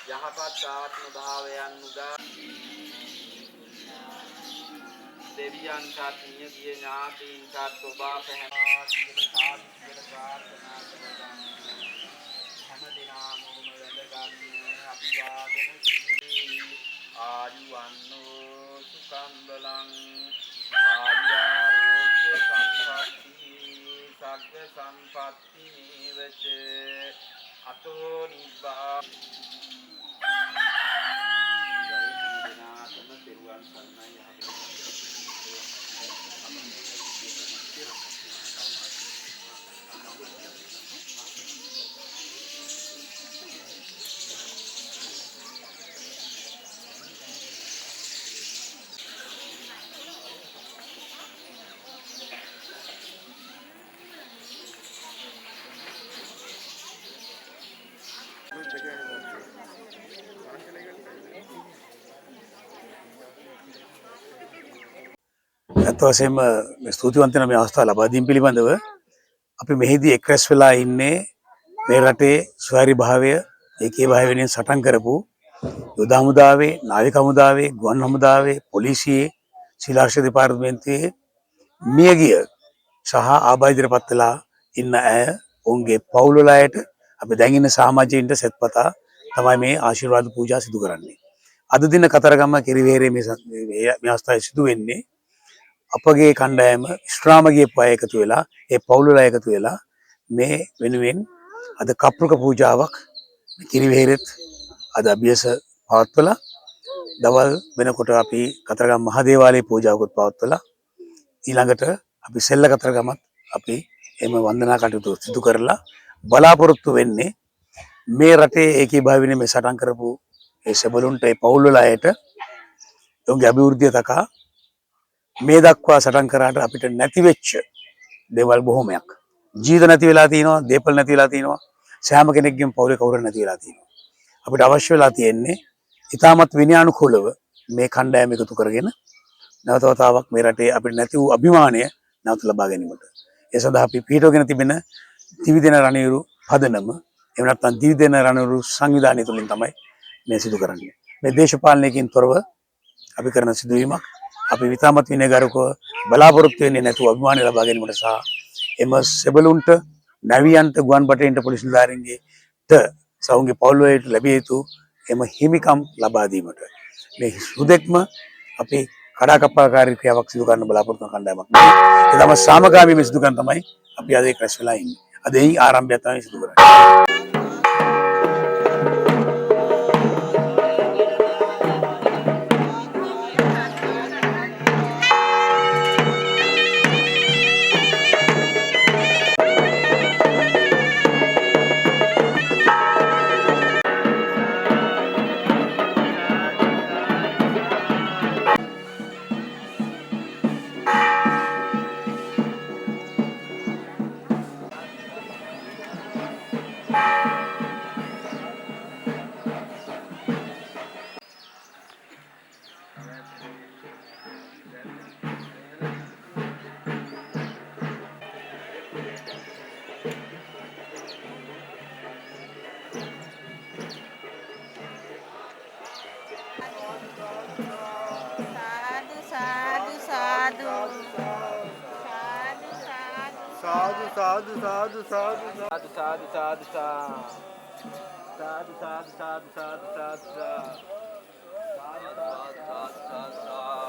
යහපත් ආත්ම භාවයන් උදා දෙවියන්ටත් නියගිය ඥාතීන්ටත් ඔබ අප හැම දිනම ඔබ වැඳගන්නේ අභිවාදන සිහිනි ආයුවන්නෝ සුඛං බලං ආයුරෝග්‍ය සම්පatti සග්ග සම්පatti නේවච අතෝ නිබ්බා ඇත්ත වශයෙන්ම ස්තුතිවන්ත වෙන මේ අවස්ථාව ලබා දීම පිළිබඳව අපි මෙහිදී එක් රැස් වෙලා ඉන්නේ මේ රටේ ස්වෛරී භාවය ඒකීය භාවය වෙනුවෙන් සටන් කරපු යුද හමුදාවේ නාවික හමුදාවේ ගුවන් හමුදාවේ පොලිසියේ ශිලාර්ෂ දෙපාර්තමේන්තුවේ මියගිය සහ ආබාධිතපත් වෙලා ඉන්න අය ඔවුන්ගේ පවුල් වල අයට අපි දැන් ඉන්න සමාජයෙන්ට සෙත්පතා තමයි මේ ආශිර්වාද පූජා සිදු කරන්නේ. අද දින කතරගම කිරිවේරේ මේ අවස්ථාවේ සිදු වෙන්නේ අපගේ කණ්ඩායම විශ්‍රාමගිය අය එකතු වෙලා ඒ පවුල් වල එකතු වෙලා මේ වෙනුවෙන් අද කප්පුක පූජාවක් කිරිවේරෙත් අද අභ්‍යාස පවත්වලා දවල් වෙනකොට අපි කතරගම මහ දේවාලයේ පූජාවකුත් පවත්වලා ඊළඟට අපි සෙල්ල කතරගමත් අපි එම වන්දනා කටයුතු සිදු කරලා බලාපොරොත්තු වෙන්නේ මේ රටේ ඒකීභාවයෙන් මේ සටන් කරපු ඒ සෙබළුන්ට ඒ පවුල් වල අයට ඔවුන්ගේ අභිවෘද්ධිය තකා මේ දක්වා සටන් කරාට අපිට නැති වෙච්ච දේවල් බොහොමයක් ජීවිත නැති වෙලා තියෙනවා දේපල නැති වෙලා තියෙනවා සෑම කෙනෙක්ගේම පවුලේ කවුරු නැති වෙලා තියෙනවා අපිට අවශ්‍ය වෙලා තියෙන්නේ ඉතාමත් විනයානුකූලව මේ කණ්ඩායම එකතු කරගෙන නැවත වතාවක් මේ රටේ අපිට නැති වූ අභිමානය නැවත ලබා ගැනීමට ඒ සඳහා අපි පිටවගෙන තිබෙන දිවිදෙන රණවිරු පදනම එහෙම නැත්නම් දිවිදෙන රණවිරු සංවිධානය තුලින් තමයි මේ සිදු කරන්නේ මේ දේශපාලනයකින් තොරව අපි කරන සිදුවීමක් අපි විතාමත් විනයගරුකව බලාපොරොත්තු වෙන්නේ නැතුව අභිමානය ලබා ගැනීමට සහ එම සෙබළුන්ට නැවියන්ට ගුවන් බටේන්ට පොලිස් නිලධාරීන්ගේට සවුන්ගේ පවුල් වලට ලැබිය යුතු එම හිමිකම් ලබා දීමට මේ හුදෙක්ම අපි කඩාකප්පල්කාරී ක්‍රියාවක් සිදු කරන්න බලාපොරොත්තු වන කණ්ඩායමක්. ඒ තමයි සාමගාමී මේ සිදු කරන තමයි අපි අද ඒක රැස් වෙලා ඉන්නේ. අද එහි ආරම්භය තමයි සිදු කරන්නේ. Sadhu, sadhu, sadhu, sadhu, sadhu, sadhu, sadhu, sadhu, sadhu, sadhu, sadhu, sadhu, sadhu, sadhu, sadhu, sadhu, sadhu, sadhu,